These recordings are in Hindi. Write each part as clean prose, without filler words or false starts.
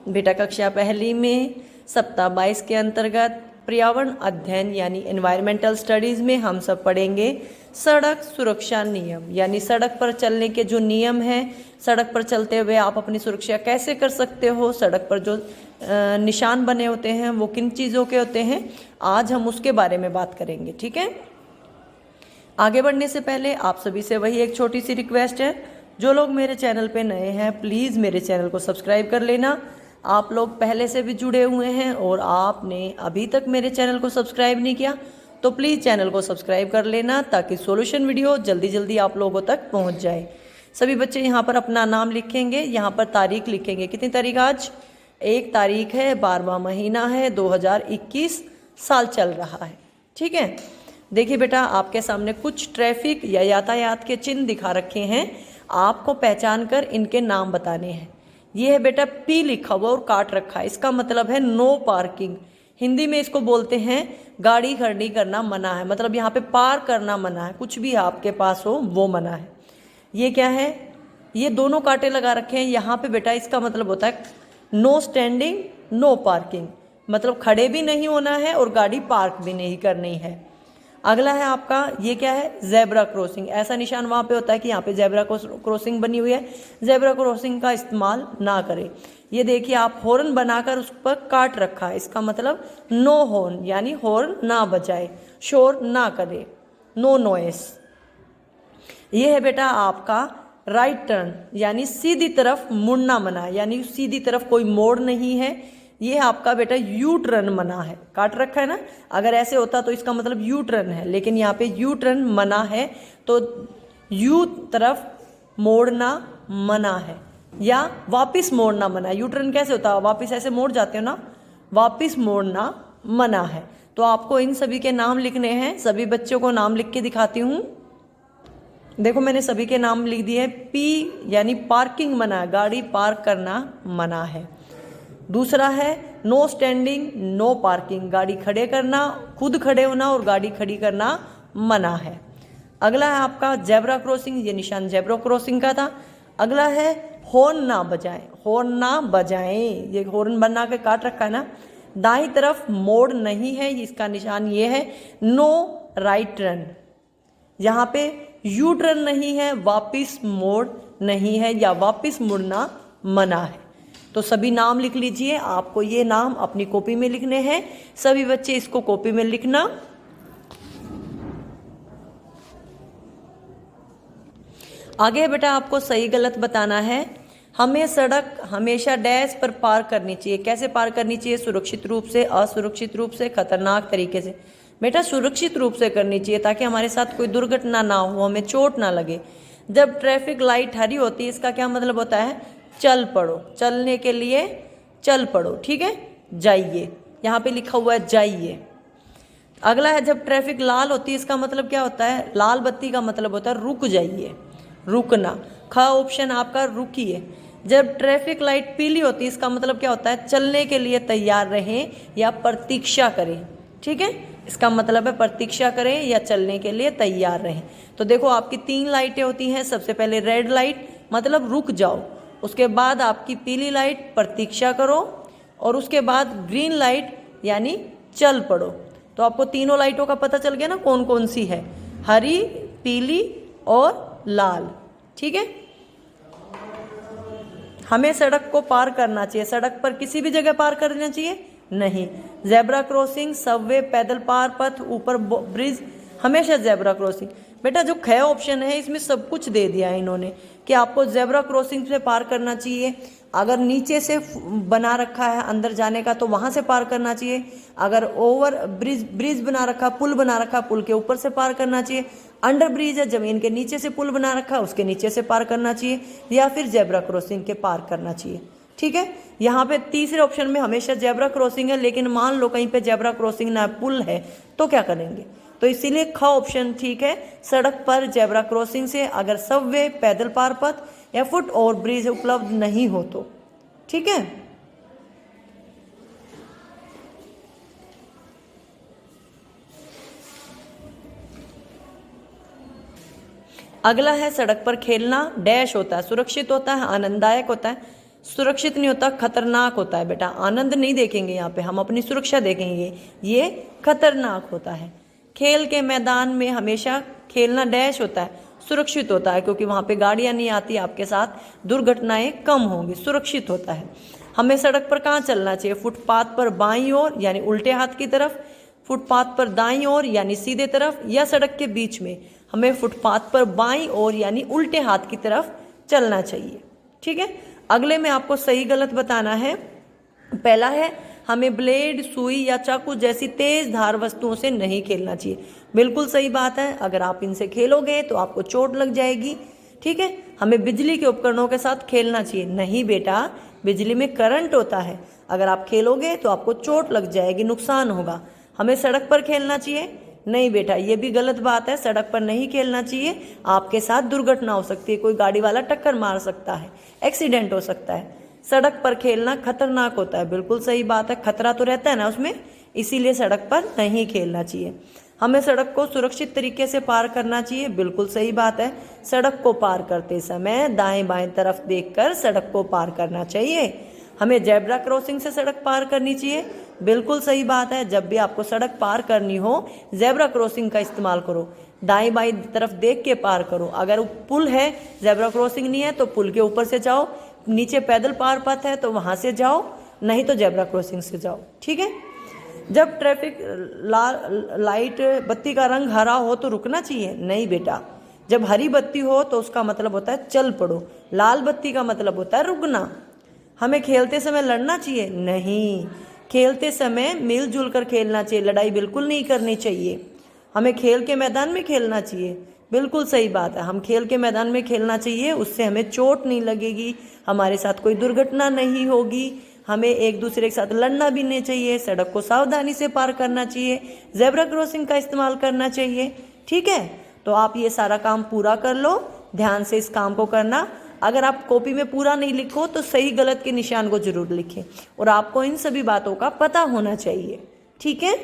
बेटा कक्षा पहली में सप्ताह 22 के अंतर्गत पर्यावरण अध्ययन यानी एनवायरमेंटल स्टडीज़ में हम सब पढ़ेंगे सड़क सुरक्षा नियम, यानी सड़क पर चलने के जो नियम हैं, सड़क पर चलते हुए आप अपनी सुरक्षा कैसे कर सकते हो, सड़क पर जो निशान बने होते हैं वो किन चीज़ों के होते हैं, आज हम उसके बारे में बात करेंगे। ठीक है, आगे बढ़ने से पहले आप सभी से वही एक छोटी सी रिक्वेस्ट है, जो लोग मेरे चैनल पे नए हैं प्लीज़ मेरे चैनल को सब्सक्राइब कर लेना। आप लोग पहले से भी जुड़े हुए हैं और आपने अभी तक मेरे चैनल को सब्सक्राइब नहीं किया तो प्लीज़ चैनल को सब्सक्राइब कर लेना ताकि सॉल्यूशन वीडियो जल्दी जल्दी आप लोगों तक पहुंच जाए। सभी बच्चे यहाँ पर अपना नाम लिखेंगे, यहाँ पर तारीख लिखेंगे। कितनी तारीख आज? 1 तारीख है, 12वां महीना है, 2021 साल चल रहा है। ठीक है, देखिए बेटा आपके सामने कुछ ट्रैफिक या यातायात के चिन्ह दिखा रखे हैं, आपको पहचान कर इनके नाम बताने हैं। ये है बेटा पी लिखा हुआ और काट रखा है, इसका मतलब है नो पार्किंग। हिंदी में इसको बोलते हैं गाड़ी खड़ी करना मना है, मतलब यहाँ पे पार करना मना है, कुछ भी आपके पास हो वो मना है। ये क्या है? ये दोनों कांटे लगा रखे हैं यहाँ पे बेटा, इसका मतलब होता है नो स्टैंडिंग नो पार्किंग, मतलब खड़े भी नहीं होना है और गाड़ी पार्क भी नहीं करनी है। अगला है आपका, ये क्या है? Zebra crossing. ऐसा निशान वहाँ पे होता है कि यहाँ पे जेब्रा क्रॉसिंग बनी हुई है, जेब्रा क्रॉसिंग का इस्तेमाल ना करें। ये देखिए आप हॉर्न बनाकर उस पर काट रखा है, इसका मतलब नो हॉर्न, यानी हॉर्न ना बजाए, शोर ना करे, नो नॉइस। ये है बेटा आपका राइट टर्न, यानी सीधी तरफ मुड़ना मना है, यानी सीधी तरफ कोई मोड़ नहीं है। ये आपका बेटा यू टर्न मना है, काट रखा है ना, अगर ऐसे होता तो इसका मतलब यू टर्न है, लेकिन यहाँ पे यू टर्न मना है, तो यू तरफ मोड़ना मना है या वापस मोड़ना मना है। यू टर्न कैसे होता है? वापस ऐसे मोड़ जाते हो ना, वापस मोड़ना मना है। तो आपको इन सभी के नाम लिखने हैं, सभी बच्चों को नाम लिख के दिखाती हूँ। देखो मैंने सभी के नाम लिख दिए। पी यानी पार्किंग मना है, गाड़ी पार्क करना मना है। दूसरा है नो स्टैंडिंग नो पार्किंग, गाड़ी खड़े करना, खुद खड़े होना और गाड़ी खड़ी करना मना है। अगला है आपका जेब्रा क्रॉसिंग, ये निशान जेब्रा क्रॉसिंग का था। अगला है हॉर्न ना बजाएं, हॉर्न ना बजाएं, ये हॉर्न बना के काट रखा है ना। दाईं तरफ मोड़ नहीं है, इसका निशान ये है नो राइट टर्न, यहाँ पे यू टर्न नहीं है, वापिस मोड़ नहीं है या वापिस मुड़ना मना है। तो सभी नाम लिख लीजिए, आपको ये नाम अपनी कॉपी में लिखने हैं, सभी बच्चे इसको कॉपी में लिखना। आगे बेटा आपको सही गलत बताना है। हमें सड़क हमेशा डैश पर पार करनी चाहिए। कैसे पार करनी चाहिए? सुरक्षित रूप से, असुरक्षित रूप से, खतरनाक तरीके से। बेटा सुरक्षित रूप से करनी चाहिए ताकि हमारे साथ कोई दुर्घटना ना हो, हमें चोट ना लगे। जब ट्रैफिक लाइट हरी होती है इसका क्या मतलब होता है? चल पड़ो, चलने के लिए चल पड़ो। ठीक है, जाइए, यहाँ पे लिखा हुआ है जाइए। अगला है जब ट्रैफिक लाल होती है, इसका मतलब क्या होता है? लाल बत्ती का मतलब होता है रुक जाइए, रुकना। ख ऑप्शन आपका रुकिए। जब ट्रैफिक लाइट पीली होती है इसका मतलब क्या होता है? चलने के लिए तैयार रहें या प्रतीक्षा करें। ठीक है, इसका मतलब है प्रतीक्षा करें या चलने के लिए तैयार रहें। तो देखो आपकी 3 लाइटें होती हैं। सबसे पहले रेड लाइट मतलब रुक जाओ, उसके बाद आपकी पीली लाइट प्रतीक्षा करो और उसके बाद ग्रीन लाइट यानी चल पड़ो। तो आपको तीनों लाइटों का पता चल गया ना कौन कौन सी है? हरी, पीली और लाल। ठीक है, हमें सड़क को पार करना चाहिए। सड़क पर किसी भी जगह पार करना चाहिए नहीं। जेब्रा क्रॉसिंग, सबवे, पैदल पार पथ, ऊपर ब्रिज, हमेशा जेब्रा क्रॉसिंग। बेटा जो ख ऑप्शन है इसमें सब कुछ दे दिया है इन्होंने कि आपको जेब्रा क्रॉसिंग से पार करना चाहिए। अगर नीचे से बना रखा है अंदर जाने का तो वहाँ से पार करना चाहिए। अगर ओवर ब्रिज बना रखा, पुल बना रखा, पुल के ऊपर से पार करना चाहिए। अंडर ब्रिज है, जमीन के नीचे से पुल बना रखा, उसके नीचे से पार करना चाहिए, या फिर जेब्रा क्रॉसिंग के पार करना चाहिए। ठीक है, यहाँ पे तीसरे ऑप्शन में हमेशा जेब्रा क्रॉसिंग है, लेकिन मान लो कहीं पे जेब्रा क्रॉसिंग ना पुल है तो क्या करेंगे? तो इसीलिए ख ऑप्शन ठीक है, सड़क पर जेब्रा क्रॉसिंग से अगर सबवे, पैदल पार पथ या फुट ओवर ब्रिज उपलब्ध नहीं हो तो। ठीक है, अगला है सड़क पर खेलना। डैश होता है सुरक्षित होता है, आनंददायक होता है, सुरक्षित नहीं होता, खतरनाक होता है बेटा। आनंद नहीं देखेंगे यहाँ पे, हम अपनी सुरक्षा देखेंगे, ये खतरनाक होता है। खेल के मैदान में हमेशा खेलना डैश होता है, सुरक्षित होता है, क्योंकि वहाँ पे गाड़ियाँ नहीं आती आपके साथ, दुर्घटनाएं कम होंगी, सुरक्षित होता है। हमें सड़क पर कहाँ चलना चाहिए? फुटपाथ पर बाईं ओर यानी उल्टे हाथ की तरफ, फुटपाथ पर दाईं ओर यानी सीधे तरफ, या सड़क के बीच में? हमें फुटपाथ पर बाईं ओर यानी उल्टे हाथ की तरफ चलना चाहिए। ठीक है, अगले में आपको सही गलत बताना है। पहला है, हमें ब्लेड, सुई या चाकू जैसी तेज धार वस्तुओं से नहीं खेलना चाहिए। बिल्कुल सही बात है, अगर आप इनसे खेलोगे तो आपको चोट लग जाएगी। ठीक है, हमें बिजली के उपकरणों के साथ खेलना चाहिए। नहीं बेटा, बिजली में करंट होता है, अगर आप खेलोगे तो आपको चोट लग जाएगी, नुकसान होगा। हमें सड़क पर खेलना चाहिए? नहीं बेटा, ये भी गलत बात है, सड़क पर नहीं खेलना चाहिए, आपके साथ दुर्घटना हो सकती है, कोई गाड़ी वाला टक्कर मार सकता है, एक्सीडेंट हो सकता है। सड़क पर खेलना खतरनाक होता है, बिल्कुल सही बात है, खतरा तो रहता है ना उसमें, इसीलिए सड़क पर नहीं खेलना चाहिए। हमें सड़क को सुरक्षित तरीके से पार करना चाहिए, बिल्कुल सही बात है, सड़क को पार करते समय दाएं बाएं तरफ देखकर सड़क को पार करना चाहिए। हमें जेब्रा क्रॉसिंग से सड़क पार करनी चाहिए, बिल्कुल सही बात है, जब भी आपको सड़क पार करनी हो जेब्रा क्रॉसिंग का इस्तेमाल करो, दाएं बाएं तरफ देख के पार करो। अगर पुल है, जेब्रा क्रॉसिंग नहीं है तो पुल के ऊपर से जाओ, नीचे पैदल पार पथ है तो वहां से जाओ, नहीं तो जेब्रा क्रॉसिंग से जाओ। ठीक है, जब ट्रैफिक लाइट बत्ती का रंग हरा हो तो रुकना चाहिए? नहीं बेटा, जब हरी बत्ती हो तो उसका मतलब होता है चल पड़ो, लाल बत्ती का मतलब होता है रुकना। हमें खेलते समय लड़ना चाहिए? नहीं, खेलते समय मिलजुल कर खेलना चाहिए, लड़ाई बिल्कुल नहीं करनी चाहिए। हमें खेल के मैदान में खेलना चाहिए, बिल्कुल सही बात है, हम खेल के मैदान में खेलना चाहिए, उससे हमें चोट नहीं लगेगी, हमारे साथ कोई दुर्घटना नहीं होगी। हमें एक दूसरे के साथ लड़ना भी नहीं चाहिए, सड़क को सावधानी से पार करना चाहिए, जेब्रा क्रॉसिंग का इस्तेमाल करना चाहिए। ठीक है, तो आप ये सारा काम पूरा कर लो, ध्यान से इस काम को करना। अगर आप कॉपी में पूरा नहीं लिखो तो सही गलत के निशान को जरूर लिखें, और आपको इन सभी बातों का पता होना चाहिए। ठीक है,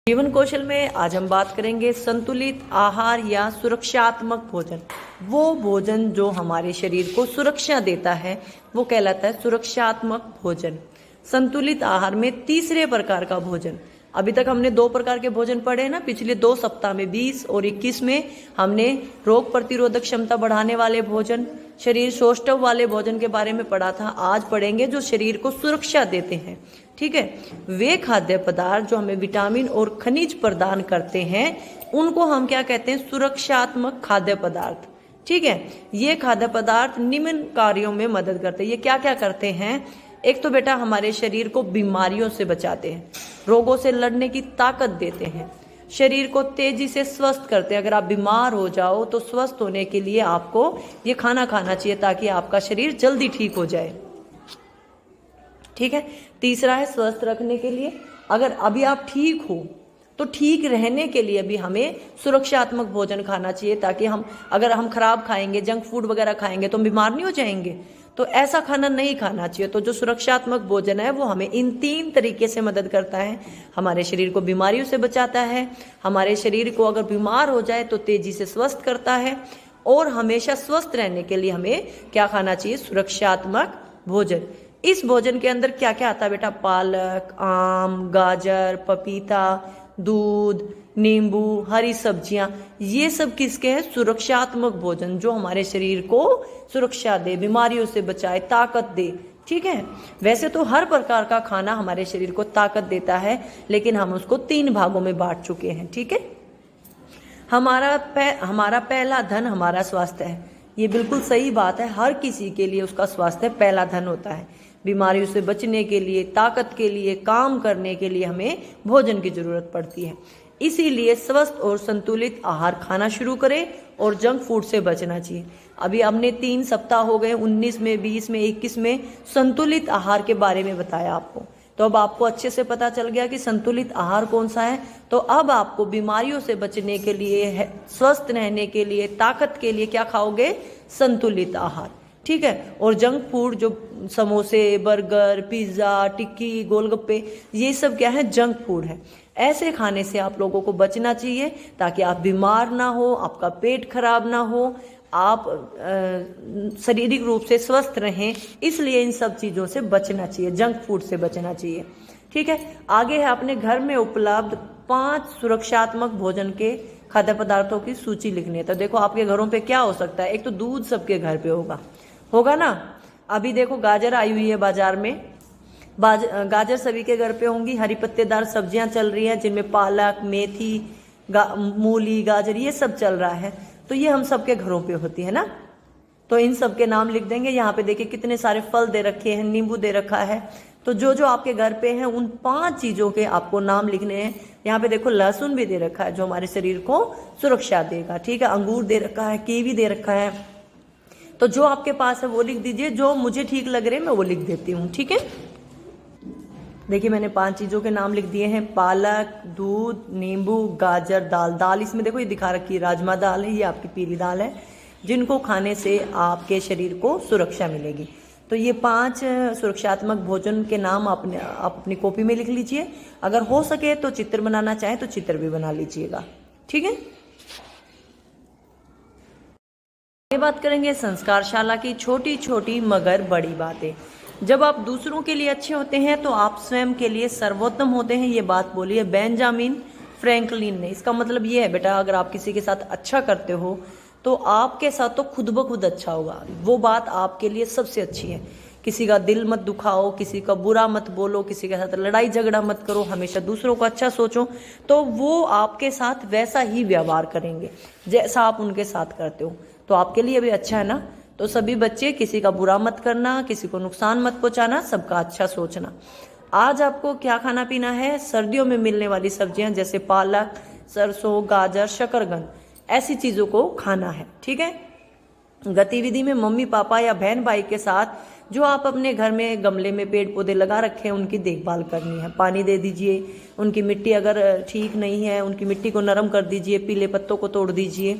जीवन कौशल में आज हम बात करेंगे संतुलित आहार या सुरक्षात्मक भोजन। वो भोजन जो हमारे शरीर को सुरक्षा देता है वो कहलाता है सुरक्षात्मक भोजन। संतुलित आहार में तीसरे प्रकार का भोजन, अभी तक हमने 2 प्रकार के भोजन पढ़े ना, पिछले 2 सप्ताह में 20 और 21 में हमने रोग प्रतिरोधक क्षमता बढ़ाने वाले भोजन, शरीर सौष्ठव वाले भोजन के बारे में पढ़ा था। आज पढ़ेंगे जो शरीर को सुरक्षा देते हैं। ठीक है, वे खाद्य पदार्थ जो हमें विटामिन और खनिज प्रदान करते हैं उनको हम क्या कहते हैं? सुरक्षात्मक खाद्य पदार्थ। ठीक है, ये खाद्य पदार्थ निम्न कार्यों में मदद करते हैं। ये क्या क्या करते हैं? एक तो बेटा हमारे शरीर को बीमारियों से बचाते हैं, रोगों से लड़ने की ताकत देते हैं, शरीर को तेजी से स्वस्थ करते हैं। अगर आप बीमार हो जाओ तो स्वस्थ होने के लिए आपको ये खाना खाना चाहिए ताकि आपका शरीर जल्दी ठीक हो जाए। ठीक है, तीसरा है स्वस्थ रखने के लिए। अगर अभी आप ठीक हो तो ठीक रहने के लिए भी हमें सुरक्षात्मक भोजन खाना चाहिए, ताकि अगर हम खराब खाएंगे, जंक फूड वगैरह खाएंगे तो हम बीमार नहीं हो जाएंगे। तो ऐसा खाना नहीं खाना चाहिए। तो जो सुरक्षात्मक भोजन है वो हमें इन 3 तरीके से मदद करता है। हमारे शरीर को बीमारियों से बचाता है, हमारे शरीर को अगर बीमार हो जाए तो तेजी से स्वस्थ करता है, और हमेशा स्वस्थ रहने के लिए हमें क्या खाना चाहिए? सुरक्षात्मक भोजन। इस भोजन के अंदर क्या क्या आता है बेटा? पालक, आम, गाजर, पपीता, दूध, नींबू, हरी सब्जियां, ये सब किसके हैं? सुरक्षात्मक भोजन, जो हमारे शरीर को सुरक्षा दे, बीमारियों से बचाए, ताकत दे। ठीक है, वैसे तो हर प्रकार का खाना हमारे शरीर को ताकत देता है, लेकिन हम उसको 3 भागों में बांट चुके हैं। ठीक है, हमारा पहला धन हमारा स्वास्थ्य है। ये बिल्कुल सही बात है, हर किसी के लिए उसका स्वास्थ्य पहला धन होता है। बीमारियों से बचने के लिए, ताकत के लिए, काम करने के लिए हमें भोजन की जरूरत पड़ती है। इसीलिए स्वस्थ और संतुलित आहार खाना शुरू करें और जंक फूड से बचना चाहिए। अभी हमने 3 सप्ताह हो गए, 19 में, 20 में, 21 में संतुलित आहार के बारे में बताया आपको। तो अब आपको अच्छे से पता चल गया कि संतुलित आहार कौन सा है। तो अब आपको बीमारियों से बचने के लिए, स्वस्थ रहने के लिए, ताकत के लिए क्या खाओगे? संतुलित आहार। ठीक है। और जंक फूड जो समोसे, बर्गर, पिज्ज़ा, टिक्की, गोलगप्पे, ये सब क्या है, जंक फूड है। ऐसे खाने से आप लोगों को बचना चाहिए ताकि आप बीमार ना हो, आपका पेट खराब ना हो, आप शारीरिक रूप से स्वस्थ रहें। इसलिए इन सब चीज़ों से बचना चाहिए, जंक फूड से बचना चाहिए। ठीक है। आगे है अपने घर में उपलब्ध 5 सुरक्षात्मक भोजन के खाद्य पदार्थों की सूची लिखनी है। तो देखो आपके घरों पे क्या हो सकता है। एक तो दूध सबके घर पे होगा ना। अभी देखो गाजर आई हुई है बाजार में, गाजर सभी के घर पे होंगी। हरी पत्तेदार सब्जियां चल रही हैं जिनमें पालक, मेथी, मूली, गाजर, ये सब चल रहा है। तो ये हम सबके घरों पे होती है ना। तो इन सब के नाम लिख देंगे। यहाँ पे देखिए कितने सारे फल दे रखे हैं, नींबू दे रखा है। तो जो जो आपके घर पे हैं उन 5 चीजों के आपको नाम लिखने हैं। यहाँ पे देखो लहसुन भी दे रखा है जो हमारे शरीर को सुरक्षा देगा। ठीक है। अंगूर दे रखा है, कीवी दे रखा है। तो जो आपके पास है वो लिख दीजिए, जो मुझे ठीक लग रहे हैं मैं वो लिख देती हूँ। ठीक है। देखिए मैंने 5 चीजों के नाम लिख दिए हैं, पालक, दूध, नींबू, गाजर, दाल। दाल इसमें देखो ये दिखा रखी है, राजमा दाल है, ये आपकी पीली दाल है, जिनको खाने से आपके शरीर को सुरक्षा मिलेगी। तो ये 5 सुरक्षात्मक भोजन के नाम आप अपनी कॉपी में लिख लीजिए। अगर हो सके तो चित्र बनाना चाहे तो चित्र भी बना लीजिएगा। ठीक है। ये बात करेंगे संस्कारशाला की छोटी छोटी मगर बड़ी बातें। जब आप दूसरों के लिए अच्छे होते हैं तो आप स्वयं के लिए सर्वोत्तम होते हैं। ये बात बोली है बेंजामिन फ्रैंकलिन ने। इसका मतलब ये है बेटा, अगर आप किसी के साथ अच्छा करते हो तो आपके साथ तो खुद ब खुद अच्छा होगा। वो बात आपके लिए सबसे अच्छी है। किसी का दिल मत दुखाओ, किसी का बुरा मत बोलो, किसी के साथ लड़ाई झगड़ा मत करो, हमेशा दूसरों को अच्छा सोचो, तो वो आपके साथ वैसा ही व्यवहार करेंगे जैसा आप उनके साथ करते हो। तो आपके लिए भी अच्छा है ना। तो सभी बच्चे किसी का बुरा मत करना, किसी को नुकसान मत पहुंचाना, सबका अच्छा सोचना। आज आपको क्या खाना पीना है, सर्दियों में मिलने वाली सब्जियां जैसे पालक, सरसों, गाजर, शकरकंद, ऐसी चीजों को खाना है। ठीक है। गतिविधि में मम्मी पापा या बहन भाई के साथ जो आप अपने घर में गमले में पेड़ पौधे लगा रखे हैं उनकी देखभाल करनी है। पानी दे दीजिए, उनकी मिट्टी अगर ठीक नहीं है उनकी मिट्टी को नरम कर दीजिए, पीले पत्तों को तोड़ दीजिए।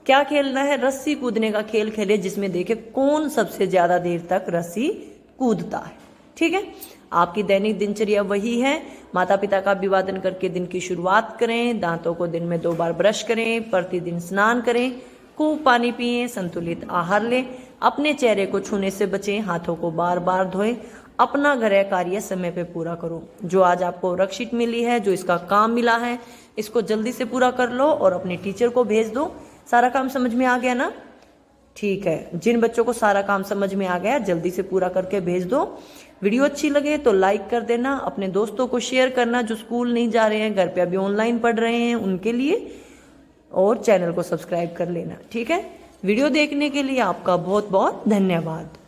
क्या खेलना है, रस्सी कूदने का खेल खेले जिसमें देखे कौन सबसे ज्यादा देर तक रस्सी कूदता है। ठीक है। आपकी दैनिक दिनचर्या वही है, माता पिता का अभिवादन करके दिन की शुरुआत करें, दांतों को दिन में 2 बार ब्रश करें, प्रतिदिन स्नान करें, खूब पानी पिएं, संतुलित आहार लें, अपने चेहरे को छूने से बचें, हाथों को बार बार धोएं, अपना गृह कार्य समय पे पूरा करो। जो आज आपको वर्कशीट मिली है, जो इसका काम मिला है, इसको जल्दी से पूरा कर लो और अपने टीचर को भेज दो। सारा काम समझ में आ गया ना। ठीक है। जिन बच्चों को सारा काम समझ में आ गया जल्दी से पूरा करके भेज दो। वीडियो अच्छी लगे तो लाइक कर देना, अपने दोस्तों को शेयर करना जो स्कूल नहीं जा रहे हैं, घर पे अभी ऑनलाइन पढ़ रहे हैं उनके लिए, और चैनल को सब्सक्राइब कर लेना। ठीक है। वीडियो देखने के लिए आपका बहुत बहुत धन्यवाद।